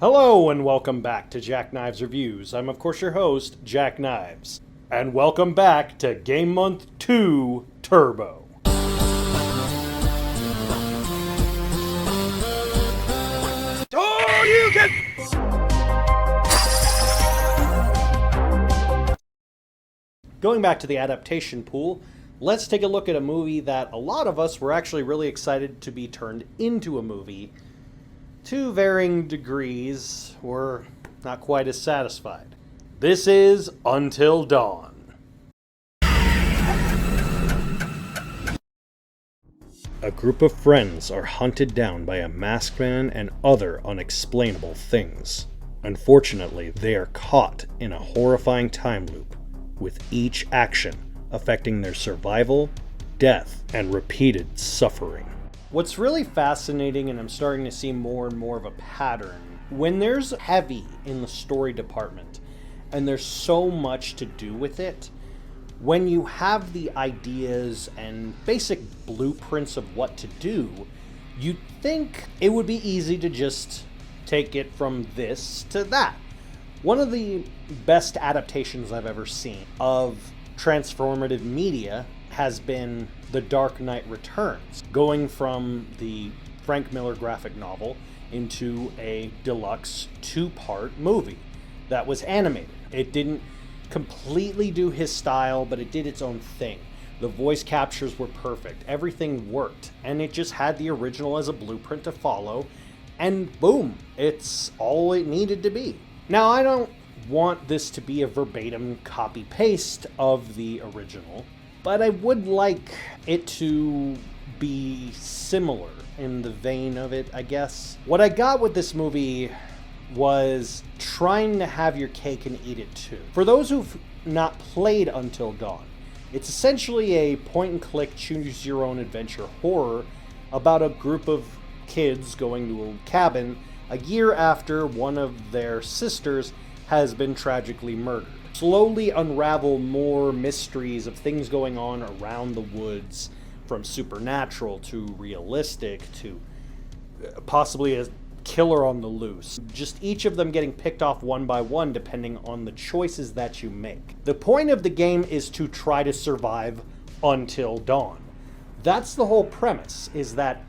Hello and welcome back to Jack Knives Reviews. I'm of course your host, Jack Knives. And welcome back to Game Month 2 Turbo. Oh, you can... Going back to the adaptation pool, let's take a look at a movie that a lot of us were actually really excited to be turned into a movie. To varying degrees, we're not quite as satisfied. This is Until Dawn. A group of friends are hunted down by a masked man and other unexplainable things. Unfortunately, they are caught in a horrifying time loop, with each action affecting their survival, death, and repeated suffering. What's really fascinating, and I'm starting to see more and more of a pattern, when there's heavy in the story department, and there's so much to do with it, when you have the ideas and basic blueprints of what to do, you'd think it would be easy to just take it from this to that. One of the best adaptations I've ever seen of transformative media has been The Dark Knight Returns, going from the Frank Miller graphic novel into a deluxe 2-part movie that was animated. It didn't completely do his style, but it did its own thing. The voice captures were perfect. Everything worked, and it just had the original as a blueprint to follow, and boom, it's all it needed to be. Now, I don't want this to be a verbatim copy-paste of the original, but I would like it to be similar in the vein of it, I guess. What I got with this movie was trying to have your cake and eat it too. For those who've not played Until Dawn, it's essentially a point-and-click, choose-your-own-adventure horror about a group of kids going to a cabin a year after one of their sisters has been tragically murdered. Slowly unravel more mysteries of things going on around the woods, from supernatural to realistic to possibly a killer on the loose. Just each of them getting picked off one by one depending on the choices that you make. The point of the game is to try to survive until dawn. That's the whole premise, is that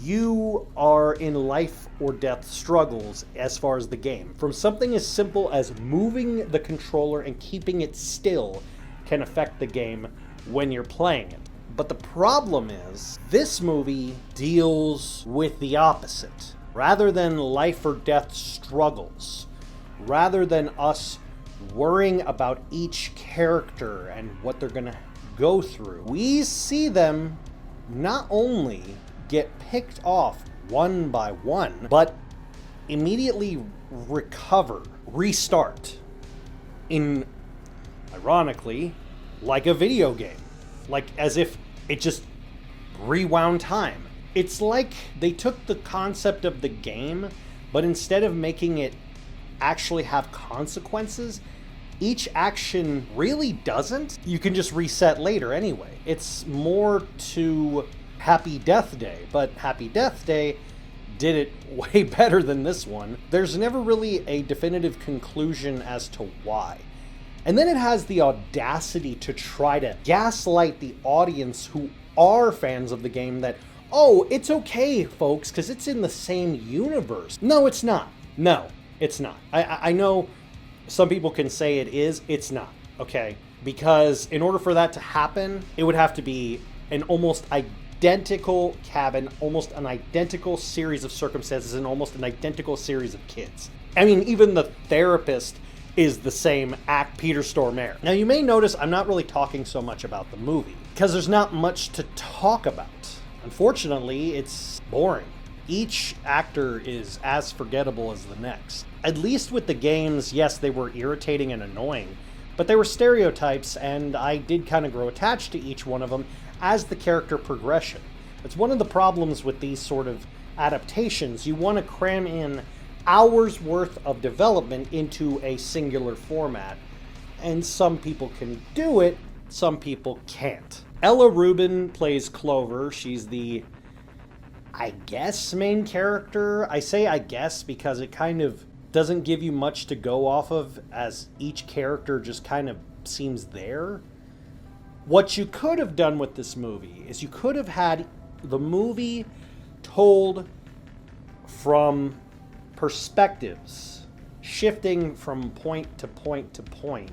you are in life or death struggles as far as the game. From something as simple as moving the controller and keeping it still can affect the game when you're playing it. But the problem is, this movie deals with the opposite. Rather than life or death struggles, rather than us worrying about each character and what they're gonna go through, we see them not only get picked off one by one, but immediately recover, restart, in, ironically, like a video game. Like as if it just rewound time. It's like they took the concept of the game, but instead of making it actually have consequences, each action really doesn't. You can just reset later anyway. It's more to Happy Death Day, but Happy Death Day did it way better than this one. There's never really a definitive conclusion as to why. And then it has the audacity to try to gaslight the audience who are fans of the game that, oh, it's okay, folks, because it's in the same universe. No, it's not. No, it's not. I know some people can say it is. It's not, okay? Because in order for that to happen, it would have to be an almost identical cabin, almost an identical series of circumstances, and almost an identical series of kids. I mean, even the therapist is the same Peter Stormare. Now, you may notice I'm not really talking so much about the movie, because there's not much to talk about. Unfortunately, it's boring. Each actor is as forgettable as the next. At least with the games, yes, they were irritating and annoying, but they were stereotypes, and I did kind of grow attached to each one of them as the character progression. It's one of the problems with these sort of adaptations. You want to cram in hours worth of development into a singular format, and some people can do it, some people can't. Ella Rubin plays Clover. She's the, I guess, main character. I say I guess because it kind of doesn't give you much to go off of, as each character just kind of seems there. What you could have done with this movie is you could have had the movie told from perspectives, shifting from point to point to point,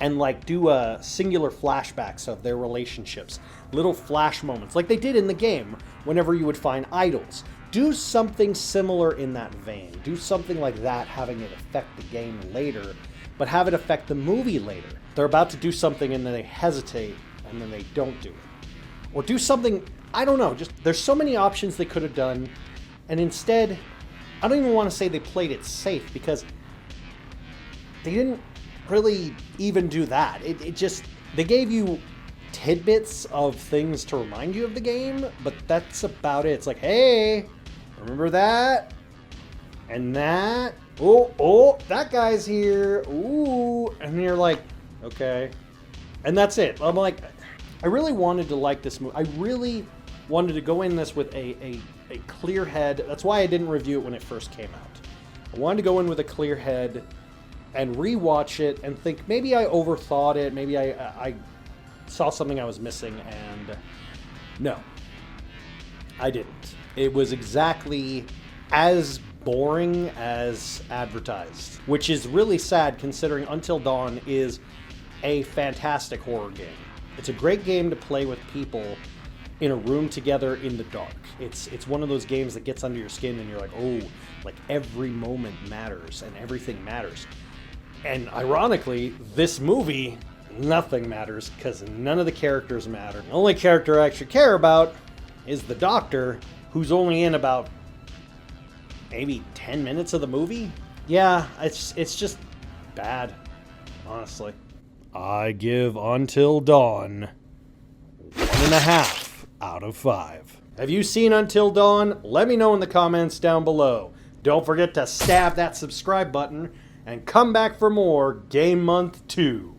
and like do a singular flashbacks of their relationships, little flash moments like they did in the game whenever you would find idols. Do something similar in that vein. Do something like that, having it affect the game later, but have it affect the movie later. They're about to do something and then they hesitate and then they don't do it. Or do something, I don't know, just there's so many options they could have done, and instead, I don't even want to say they played it safe, because they didn't really even do that. It just, they gave you tidbits of things to remind you of the game, but that's about it. It's like, hey, remember that? And that? Oh, that guy's here. Ooh. And you're like, okay. And that's it. I'm like, I really wanted to like this movie. I really wanted to go in this with a clear head. That's why I didn't review it when it first came out. I wanted to go in with a clear head and rewatch it and think maybe I overthought it. Maybe I saw something I was missing, and no, I didn't. It was exactly as boring as advertised, which is really sad considering Until Dawn is a fantastic horror game. It's a great game to play with people in a room together in the dark. It's one of those games that gets under your skin and you're like, oh, like every moment matters and everything matters. And ironically, this movie, nothing matters because none of the characters matter. The only character I actually care about is the doctor, who's only in about maybe 10 minutes of the movie. Yeah, it's just bad, honestly. I give Until Dawn 1.5 out of 5. Have you seen Until Dawn? Let me know in the comments down below. Don't forget to stab that subscribe button and come back for more Game Month 2.